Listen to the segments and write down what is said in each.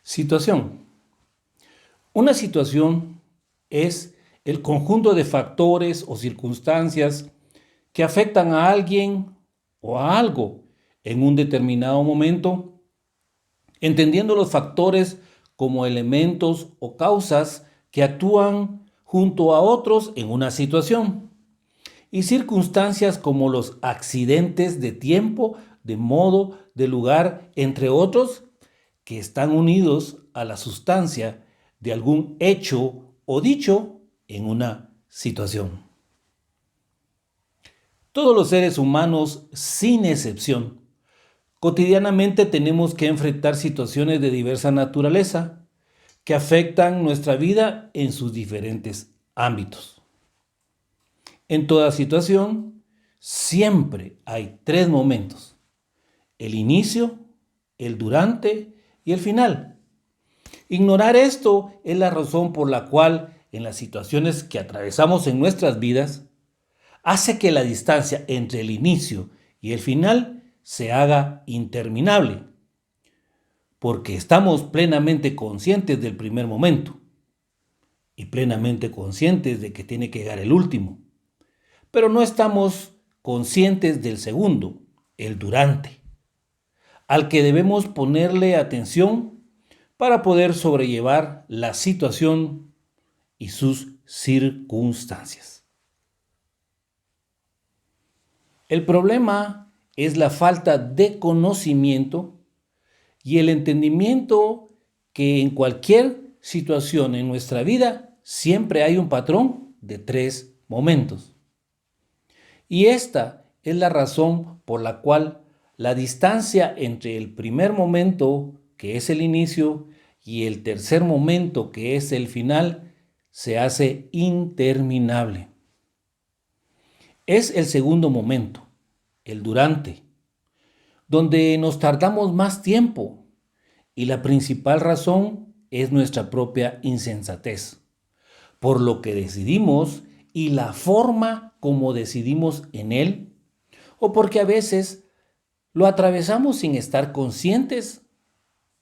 Situación. Una situación es el conjunto de factores o circunstancias que afectan a alguien o a algo en un determinado momento, entendiendo los factores como elementos o causas que actúan junto a otros en una situación, y circunstancias como los accidentes de tiempo, de modo, de lugar, entre otros, que están unidos a la sustancia de algún hecho o dicho en una situación. Todos los seres humanos, sin excepción, cotidianamente tenemos que enfrentar situaciones de diversa naturaleza que afectan nuestra vida en sus diferentes ámbitos. En toda situación, siempre hay tres momentos: el inicio, el durante y el final. Ignorar esto es la razón por la cual en las situaciones que atravesamos en nuestras vidas hace que la distancia entre el inicio y el final se haga interminable, porque estamos plenamente conscientes del primer momento y plenamente conscientes de que tiene que llegar el último, pero no estamos conscientes del segundo, el durante, al que debemos ponerle atención para poder sobrellevar la situación y sus circunstancias. El problema es la falta de conocimiento y el entendimiento que en cualquier situación en nuestra vida siempre hay un patrón de tres momentos. Y esta es la razón por la cual la distancia entre el primer momento, que es el inicio, y el tercer momento, que es el final, se hace interminable. Es el segundo momento, el durante, donde nos tardamos más tiempo, y la principal razón es nuestra propia insensatez, por lo que decidimos y la forma como decidimos en él, o porque a veces lo atravesamos sin estar conscientes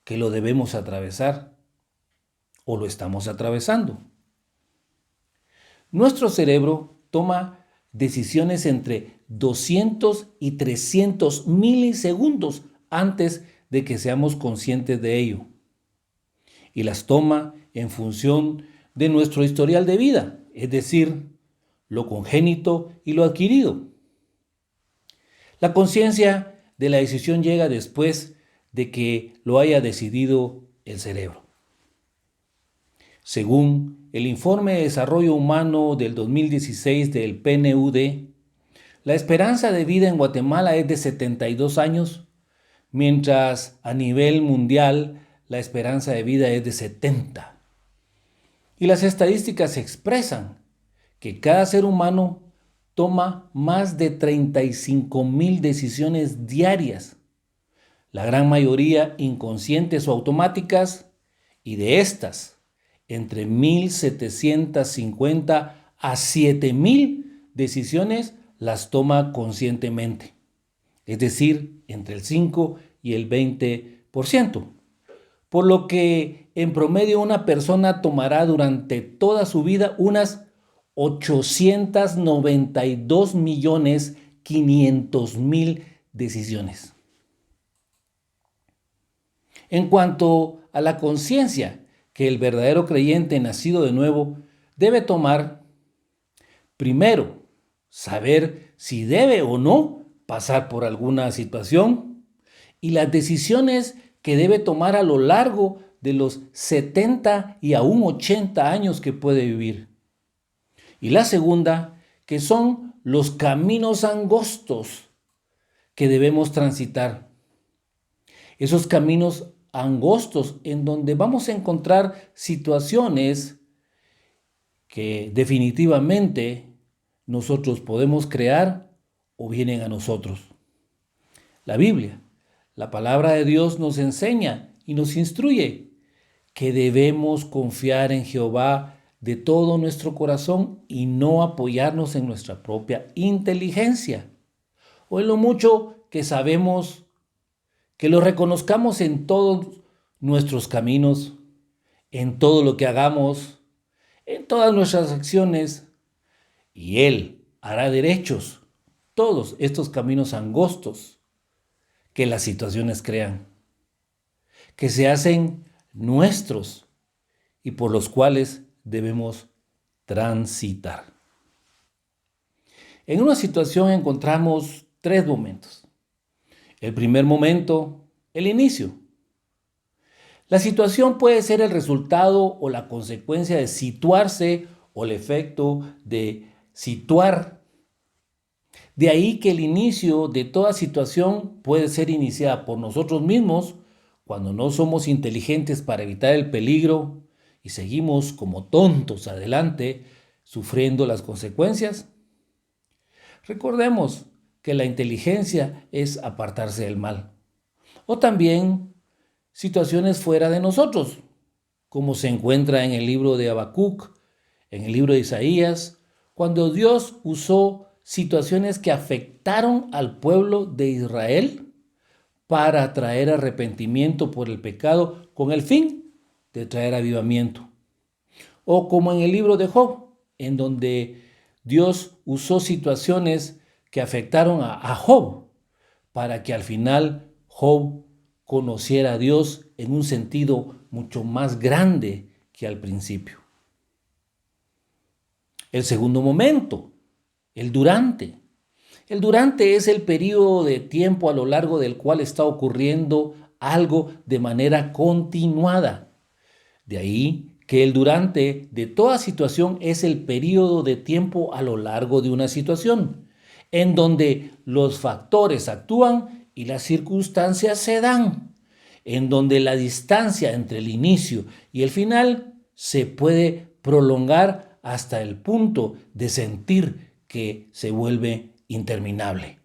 que lo debemos atravesar o lo estamos atravesando. Nuestro cerebro toma decisiones entre 200 y 300 milisegundos antes de que seamos conscientes de ello, y las toma en función de nuestro historial de vida, es decir, lo congénito y lo adquirido. La conciencia de la decisión llega después de que lo haya decidido el cerebro. Según el informe de desarrollo humano del 2016 del PNUD, la esperanza de vida en Guatemala es de 72 años, mientras a nivel mundial la esperanza de vida es de 70. Y las estadísticas expresan que cada ser humano toma más de 35,000 decisiones diarias, la gran mayoría inconscientes o automáticas, y de estas, entre 1,750 a 7,000 decisiones las toma conscientemente, es decir, entre el 5 y el 20%, por lo que en promedio una persona tomará durante toda su vida unas 892,500,000 decisiones. En cuanto a la conciencia que el verdadero creyente nacido de nuevo debe tomar, primero, saber si debe o no pasar por alguna situación y las decisiones que debe tomar a lo largo de los 70 y aún 80 años que puede vivir. Y la segunda, que son los caminos angostos que debemos transitar. Esos caminos angostos en donde vamos a encontrar situaciones que definitivamente nosotros podemos crear o vienen a nosotros. La Biblia, la palabra de Dios, nos enseña y nos instruye que debemos confiar en Jehová de todo nuestro corazón y no apoyarnos en nuestra propia inteligencia o en lo mucho que sabemos, que lo reconozcamos en todos nuestros caminos, en todo lo que hagamos, en todas nuestras acciones, y Él hará derechos todos estos caminos angostos que las situaciones crean, que se hacen nuestros y por los cuales debemos transitar. En una situación encontramos tres momentos. El primer momento, el inicio. La situación puede ser el resultado o la consecuencia de situarse o el efecto de situar. De ahí que el inicio de toda situación puede ser iniciada por nosotros mismos cuando no somos inteligentes para evitar el peligro y seguimos como tontos adelante sufriendo las consecuencias. Recordemos que la inteligencia es apartarse del mal. O también situaciones fuera de nosotros, como se encuentra en el libro de Habacuc, en el libro de Isaías, cuando Dios usó situaciones que afectaron al pueblo de Israel para traer arrepentimiento por el pecado con el fin de traer avivamiento. O como en el libro de Job, en donde Dios usó situaciones que afectaron a Job para que al final Job conociera a Dios en un sentido mucho más grande que al principio. El segundo momento, el durante. El durante es el periodo de tiempo a lo largo del cual está ocurriendo algo de manera continuada. De ahí que el durante de toda situación es el periodo de tiempo a lo largo de una situación, en donde los factores actúan y las circunstancias se dan, en donde la distancia entre el inicio y el final se puede prolongar hasta el punto de sentir que se vuelve interminable.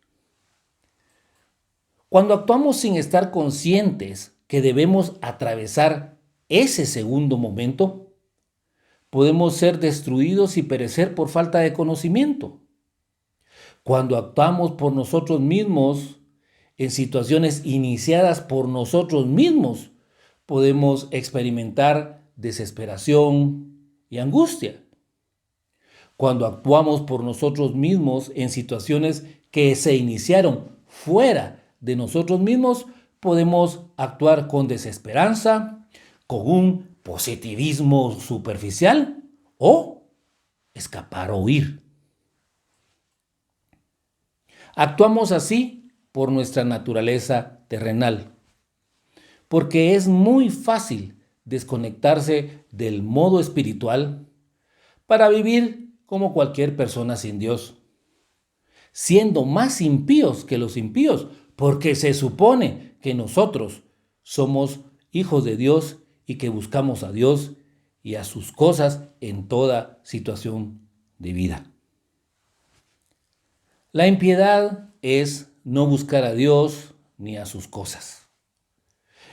Cuando actuamos sin estar conscientes que debemos atravesar ese segundo momento, podemos ser destruidos y perecer por falta de conocimiento. Cuando actuamos por nosotros mismos, en situaciones iniciadas por nosotros mismos, podemos experimentar desesperación y angustia. Cuando actuamos por nosotros mismos en situaciones que se iniciaron fuera de nosotros mismos, podemos actuar con desesperanza, con un positivismo superficial o escapar o huir. Actuamos así por nuestra naturaleza terrenal, porque es muy fácil desconectarse del modo espiritual para vivir como cualquier persona sin Dios, siendo más impíos que los impíos, porque se supone que nosotros somos hijos de Dios y que buscamos a Dios y a sus cosas en toda situación de vida. La impiedad es no buscar a Dios ni a sus cosas.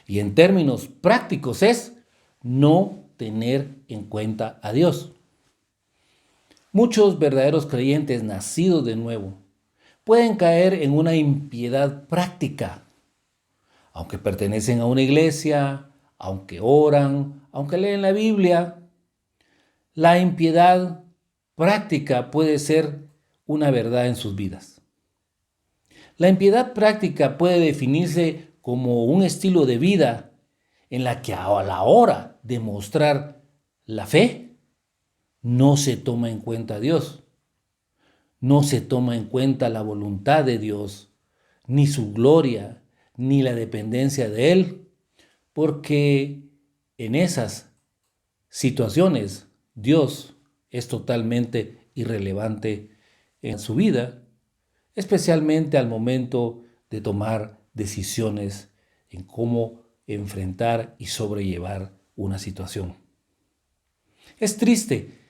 Y en términos prácticos es no tener en cuenta a Dios. Muchos verdaderos creyentes nacidos de nuevo pueden caer en una impiedad práctica, aunque pertenecen a una iglesia, aunque oran, aunque leen la Biblia. La impiedad práctica puede ser una verdad en sus vidas. La impiedad práctica puede definirse como un estilo de vida en la que a la hora de mostrar la fe no se toma en cuenta a Dios. No se toma en cuenta la voluntad de Dios, ni su gloria, ni la dependencia de Él, porque en esas situaciones Dios es totalmente irrelevante en su vida, especialmente al momento de tomar decisiones en cómo enfrentar y sobrellevar una situación. Es triste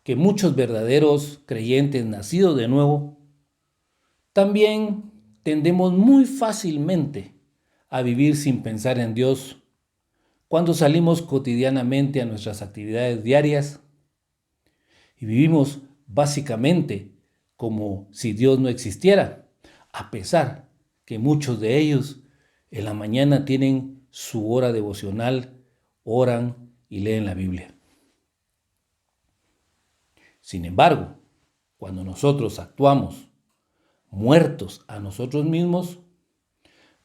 que muchos verdaderos creyentes nacidos de nuevo también tendemos muy fácilmente a vivir sin pensar en Dios cuando salimos cotidianamente a nuestras actividades diarias y vivimos básicamente como si Dios no existiera, a pesar que muchos de ellos en la mañana tienen su hora devocional, oran y leen la Biblia. Sin embargo, cuando nosotros actuamos muertos a nosotros mismos,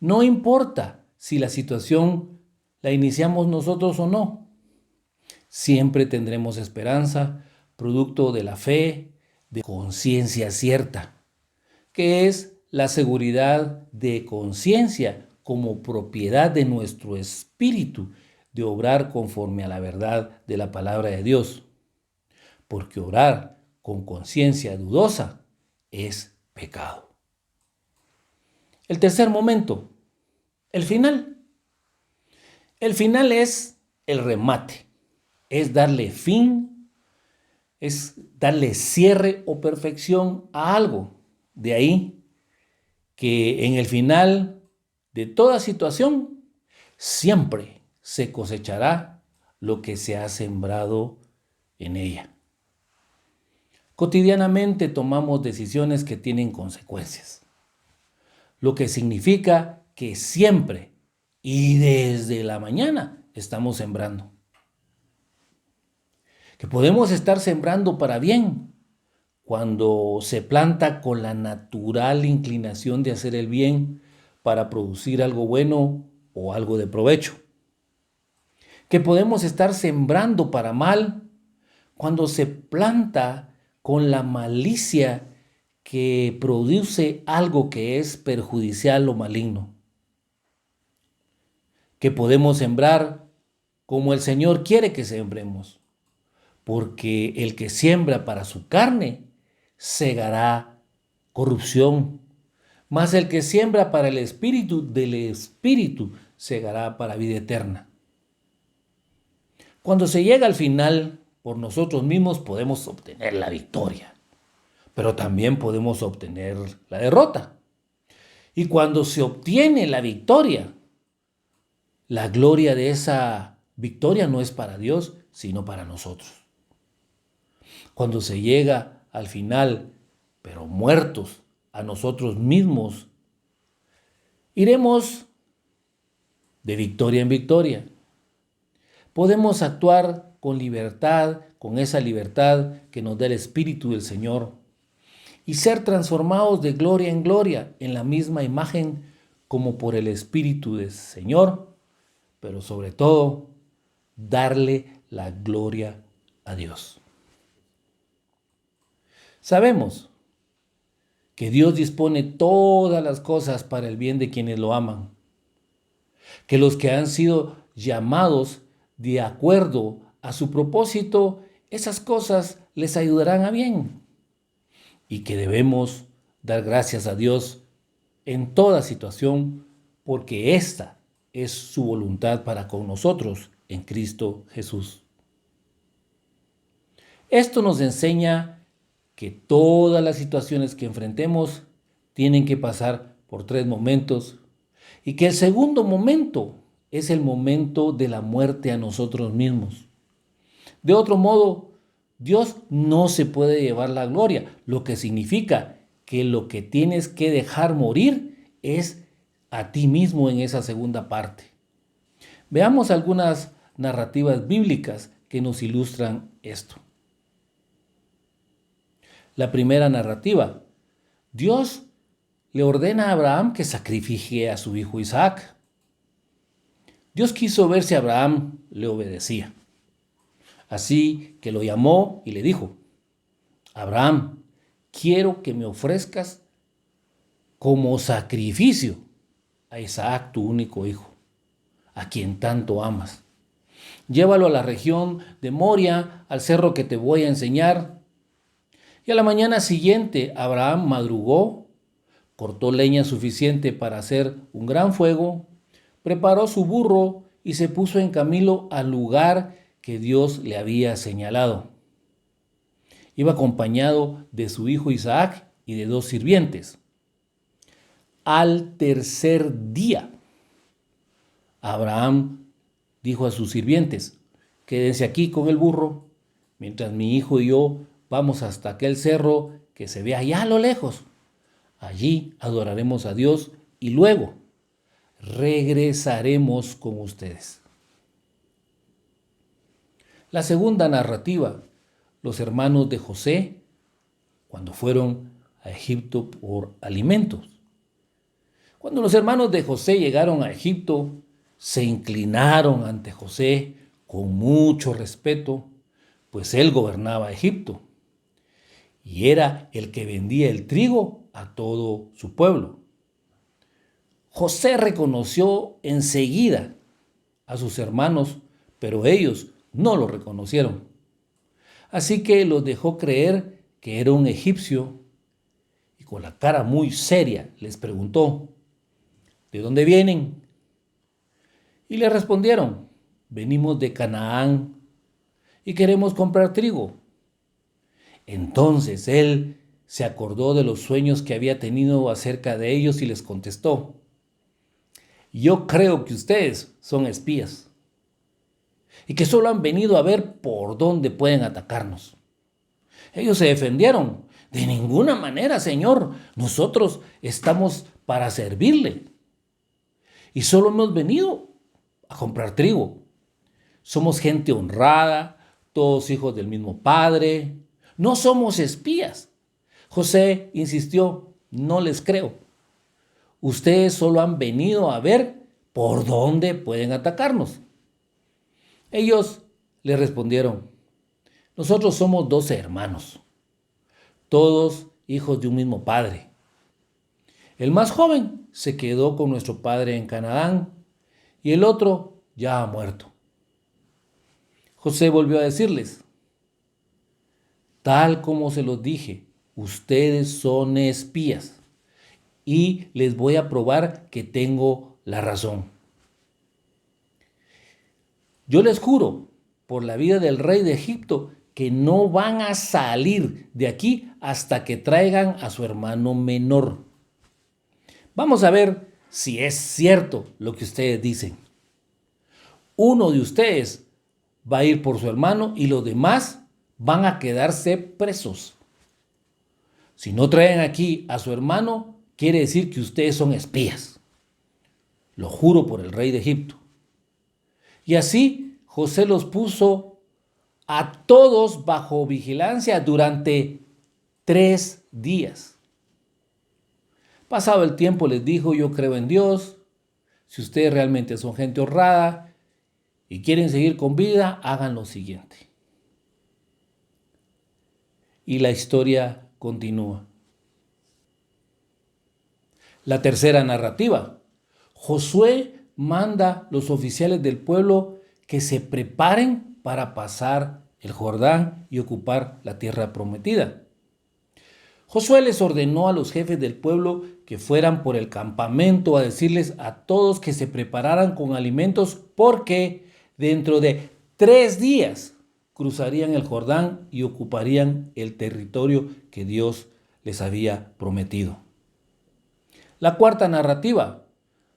no importa si la situación la iniciamos nosotros o no, siempre tendremos esperanza, producto de la fe, de conciencia cierta, que es la seguridad de conciencia como propiedad de nuestro espíritu de obrar conforme a la verdad de la palabra de Dios. Porque orar con conciencia dudosa es pecado. El tercer momento, el final. El final es el remate, es darle fin, es darle cierre o perfección a algo. De ahí que en el final de toda situación siempre se cosechará lo que se ha sembrado en ella. Cotidianamente tomamos decisiones que tienen consecuencias, lo que significa que siempre y desde la mañana estamos sembrando. Que podemos estar sembrando para bien cuando se planta con la natural inclinación de hacer el bien para producir algo bueno o algo de provecho. Que podemos estar sembrando para mal cuando se planta con la malicia que produce algo que es perjudicial o maligno. Que podemos sembrar como el Señor quiere que sembremos, porque el que siembra para su carne segará corrupción, mas el que siembra para el espíritu, del espíritu segará para vida eterna. Cuando se llega al final, por nosotros mismos podemos obtener la victoria, pero también podemos obtener la derrota. Y cuando se obtiene la victoria, la gloria de esa victoria no es para Dios, sino para nosotros. Cuando se llega al final, pero muertos a nosotros mismos, iremos de victoria en victoria. Podemos actuar con libertad, con esa libertad que nos da el Espíritu del Señor, y ser transformados de gloria en gloria en la misma imagen como por el Espíritu del Señor, pero sobre todo, darle la gloria a Dios. Sabemos que Dios dispone todas las cosas para el bien de quienes lo aman, que los que han sido llamados de acuerdo a su propósito, esas cosas les ayudarán a bien, y que debemos dar gracias a Dios en toda situación, porque esta es su voluntad para con nosotros en Cristo Jesús. Esto nos enseña que todas las situaciones que enfrentemos tienen que pasar por 3 momentos, y que el segundo momento es el momento de la muerte a nosotros mismos. De otro modo, Dios no se puede llevar la gloria, lo que significa que lo que tienes que dejar morir es a ti mismo en esa segunda parte. Veamos algunas narrativas bíblicas que nos ilustran esto. La primera narrativa, Dios le ordena a Abraham que sacrifique a su hijo Isaac. Dios quiso ver si Abraham le obedecía. Así que lo llamó y le dijo: Abraham, quiero que me ofrezcas como sacrificio a Isaac, tu único hijo, a quien tanto amas. Llévalo a la región de Moria, al cerro que te voy a enseñar. Y a la mañana siguiente, Abraham madrugó, cortó leña suficiente para hacer un gran fuego, preparó su burro y se puso en camino al lugar que Dios le había señalado. Iba acompañado de su hijo Isaac y de 2 sirvientes. Al tercer día, Abraham dijo a sus sirvientes: quédense aquí con el burro, mientras mi hijo y yo vamos hasta aquel cerro que se ve allá a lo lejos. Allí adoraremos a Dios y luego regresaremos con ustedes. La segunda narrativa, los hermanos de José, cuando fueron a Egipto por alimentos. Cuando los hermanos de José llegaron a Egipto, se inclinaron ante José con mucho respeto, pues él gobernaba Egipto y era el que vendía el trigo a todo su pueblo. José reconoció enseguida a sus hermanos, pero ellos no lo reconocieron. Así que los dejó creer que era un egipcio y con la cara muy seria les preguntó: ¿de dónde vienen? Y le respondieron: venimos de Canaán y queremos comprar trigo. Entonces él se acordó de los sueños que había tenido acerca de ellos y les contestó: yo creo que ustedes son espías y que solo han venido a ver por dónde pueden atacarnos. Ellos se defendieron: de ninguna manera, Señor, nosotros estamos para servirle y solo hemos venido a comprar trigo. Somos gente honrada, todos hijos del mismo padre, no somos espías. José insistió: no les creo. Ustedes solo han venido a ver por dónde pueden atacarnos. Ellos le respondieron: nosotros somos 12 hermanos, todos hijos de un mismo padre. El más joven se quedó con nuestro padre en Canaán y el otro ya ha muerto. José volvió a decirles: tal como se los dije, ustedes son espías y les voy a probar que tengo la razón. Yo les juro por la vida del rey de Egipto que no van a salir de aquí hasta que traigan a su hermano menor. Vamos a ver si es cierto lo que ustedes dicen. Uno de ustedes va a ir por su hermano y los demás van a quedarse presos. Si no traen aquí a su hermano, quiere decir que ustedes son espías. Lo juro por el rey de Egipto. Y así José los puso a todos bajo vigilancia durante 3 días. Pasado el tiempo les dijo: yo creo en Dios. Si ustedes realmente son gente honrada y quieren seguir con vida, hagan lo siguiente. Y la historia continúa. La tercera narrativa. Josué manda a los oficiales del pueblo que se preparen para pasar el Jordán y ocupar la tierra prometida. Josué les ordenó a los jefes del pueblo que fueran por el campamento a decirles a todos que se prepararan con alimentos porque dentro de 3 días cruzarían el Jordán y ocuparían el territorio que Dios les había prometido. La cuarta narrativa.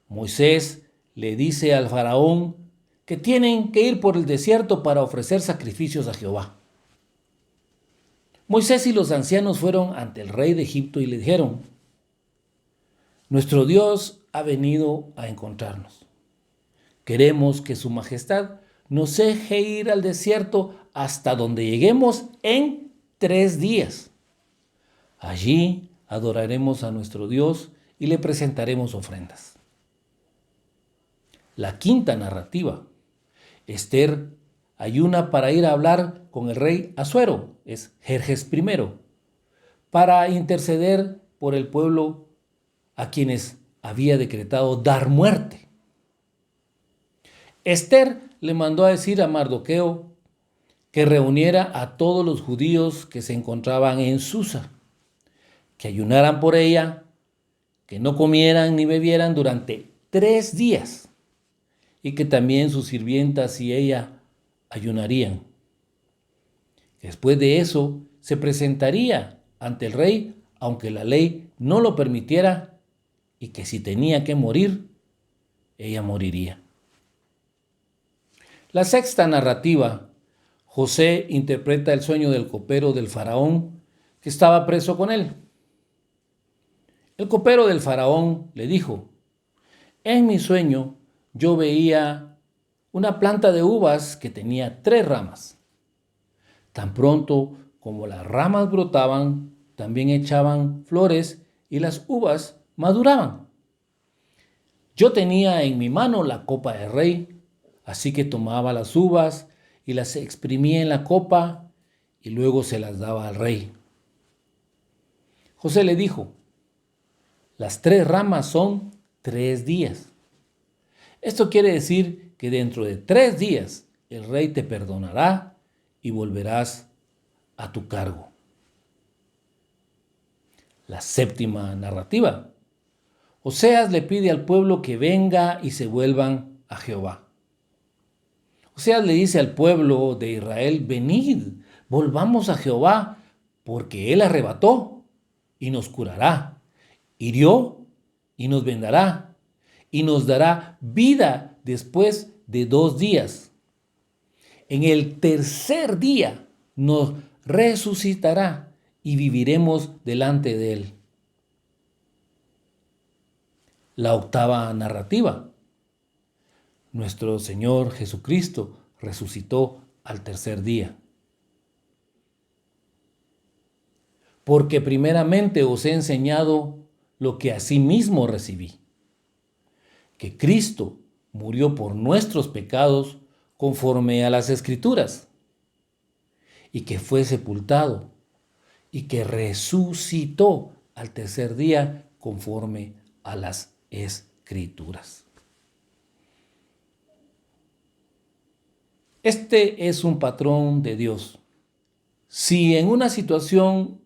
Moisés le dice al faraón que tienen que ir por el desierto para ofrecer sacrificios a Jehová. Moisés y los ancianos fueron ante el rey de Egipto y le dijeron: nuestro Dios ha venido a encontrarnos. Queremos que su majestad nos deje ir al desierto hasta donde lleguemos en 3 días. Allí adoraremos a nuestro Dios y le presentaremos ofrendas. La quinta narrativa. Esther ayuna para ir a hablar con el rey Asuero, es Jerjes I, para interceder por el pueblo a quienes había decretado dar muerte. Esther le mandó a decir a Mardoqueo que reuniera a todos los judíos que se encontraban en Susa, que ayunaran por ella, que no comieran ni bebieran durante 3 días y que también sus sirvientas y ella ayunarían. Después de eso se presentaría ante el rey, aunque la ley no lo permitiera, y que si tenía que morir, ella moriría. La sexta narrativa. José interpreta el sueño del copero del faraón que estaba preso con él. El copero del faraón le dijo: En mi sueño yo veía una planta de uvas que tenía 3 ramas. Tan pronto como las ramas brotaban, también echaban flores y las uvas maduraban. Yo tenía en mi mano la copa del rey, así que tomaba las uvas y las exprimía en la copa y luego se las daba al rey. José le dijo: las 3 ramas son 3 días. Esto quiere decir que dentro de 3 días el rey te perdonará y volverás a tu cargo. La séptima narrativa. Oseas le pide al pueblo que venga y se vuelvan a Jehová. Oseas le dice al pueblo de Israel: venid, volvamos a Jehová, porque Él arrebató y nos curará, hirió y nos vendará, y nos dará vida después de 2 días. En el tercer día nos resucitará y viviremos delante de Él. La octava narrativa. Nuestro Señor Jesucristo resucitó al tercer día. Porque primeramente os he enseñado lo que asimismo recibí, que Cristo murió por nuestros pecados conforme a las Escrituras, y que fue sepultado, y que resucitó al tercer día conforme a las Escrituras. Este es un patrón de Dios. Si en una situación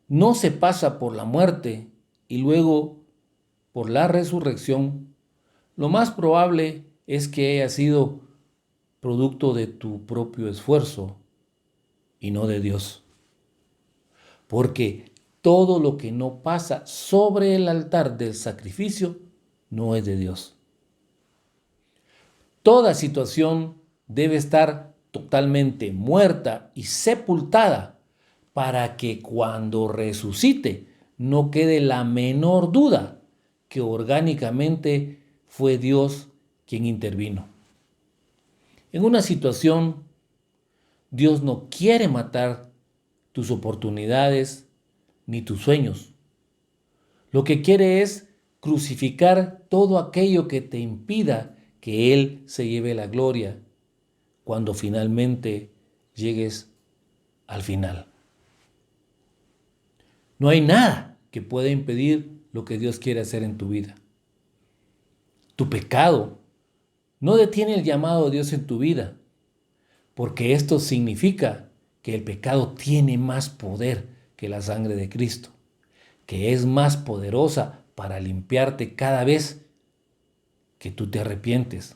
no se pasa por la muerte y luego por la resurrección, lo más probable es que haya sido producto de tu propio esfuerzo y no de Dios. Porque todo lo que no pasa sobre el altar del sacrificio no es de Dios. Toda situación debe estar totalmente muerta y sepultada para que cuando resucite no quede la menor duda que orgánicamente fue Dios quien intervino. En una situación, Dios no quiere matar tus oportunidades ni tus sueños. Lo que quiere es crucificar todo aquello que te impida que Él se lleve la gloria cuando finalmente llegues al final. No hay nada que pueda impedir lo que Dios quiere hacer en tu vida. Tu pecado no detiene el llamado de Dios en tu vida, porque esto significa que el pecado tiene más poder que la sangre de Cristo, que es más poderosa para limpiarte cada vez que tú te arrepientes,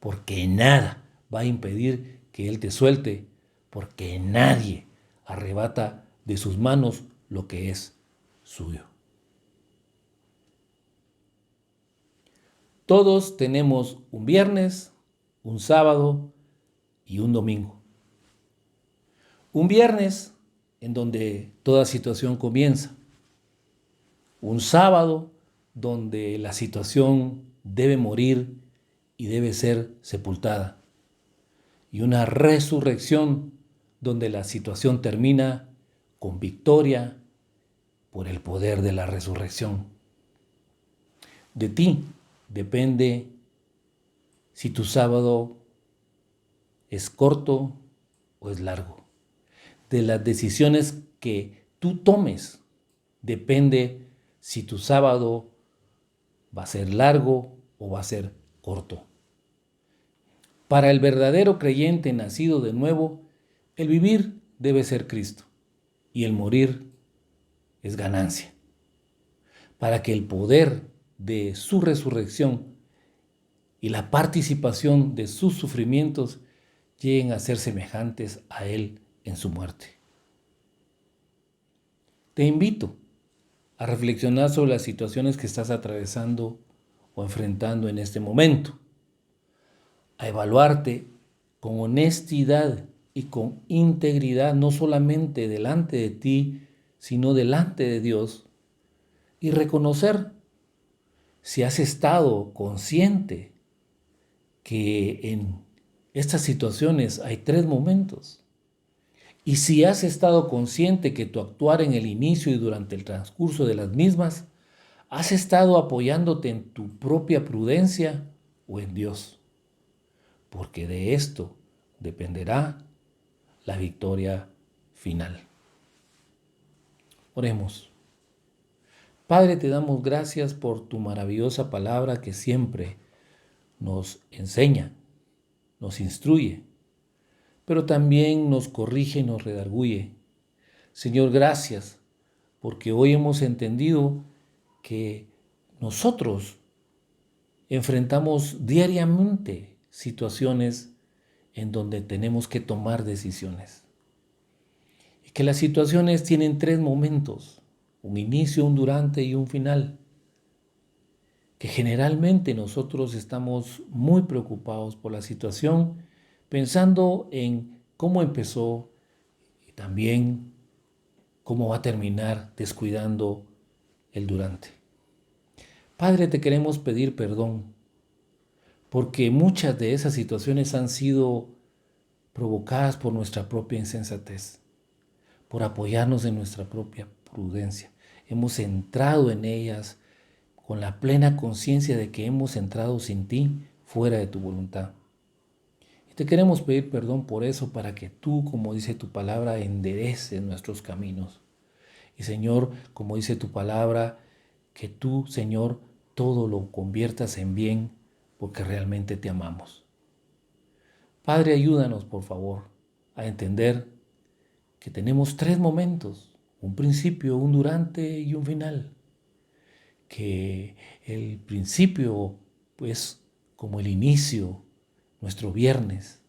porque nada va a impedir que Él te suelte, porque nadie arrebata de sus manos lo que es suyo. Todos tenemos un viernes, un sábado y un domingo. Un viernes en donde toda situación comienza. Un sábado donde la situación debe morir y debe ser sepultada. Y una resurrección donde la situación termina con victoria por el poder de la resurrección. De ti depende si tu sábado es corto o es largo. De las decisiones que tú tomes depende si tu sábado va a ser largo o va a ser corto. Para el verdadero creyente nacido de nuevo, el vivir debe ser Cristo y el morir es ganancia. Para que el poder de su resurrección y la participación de sus sufrimientos lleguen a ser semejantes a Él en su muerte. Te invito a reflexionar sobre las situaciones que estás atravesando o enfrentando en este momento, a evaluarte con honestidad y con integridad, no solamente delante de ti, sino delante de Dios, y reconocer si has estado consciente que en estas situaciones hay 3 momentos, y si has estado consciente que tu actuar en el inicio y durante el transcurso de las mismas, has estado apoyándote en tu propia prudencia o en Dios, porque de esto dependerá la victoria final. Oremos. Padre, te damos gracias por tu maravillosa palabra que siempre nos enseña, nos instruye, pero también nos corrige y nos redarguye. Señor, gracias, porque hoy hemos entendido que nosotros enfrentamos diariamente situaciones en donde tenemos que tomar decisiones. Y que las situaciones tienen 3 momentos, un inicio, un durante y un final. Que generalmente nosotros estamos muy preocupados por la situación, pensando en cómo empezó y también cómo va a terminar, descuidando el durante. Padre, te queremos pedir perdón, porque muchas de esas situaciones han sido provocadas por nuestra propia insensatez, por apoyarnos en nuestra propia prudencia. Hemos entrado en ellas con la plena conciencia de que hemos entrado sin ti, fuera de tu voluntad. Y te queremos pedir perdón por eso, para que tú, como dice tu palabra, endereces nuestros caminos. Y Señor, como dice tu palabra, que tú, Señor, todo lo conviertas en bien, porque realmente te amamos. Padre, ayúdanos, por favor, a entender que tenemos 3 momentos, un principio, un durante y un final. Que el principio, pues, como el inicio, nuestro viernes,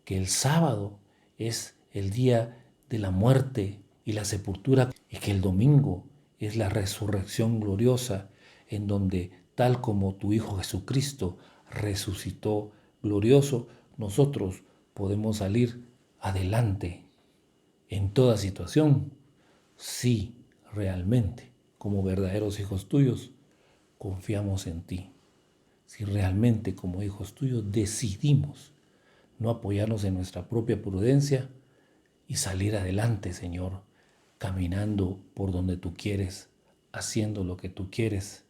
que el sábado es el día de la muerte y la sepultura, y que el domingo es la resurrección gloriosa, en donde, tal como tu Hijo Jesucristo resucitó glorioso, nosotros podemos salir adelante en toda situación, si realmente, como verdaderos hijos tuyos, confiamos en ti. Si realmente, como hijos tuyos, decidimos no apoyarnos en nuestra propia prudencia y salir adelante, Señor, caminando por donde tú quieres, haciendo lo que tú quieres,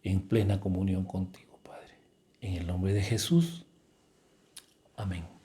en plena comunión contigo, Padre. En el nombre de Jesús. Amén.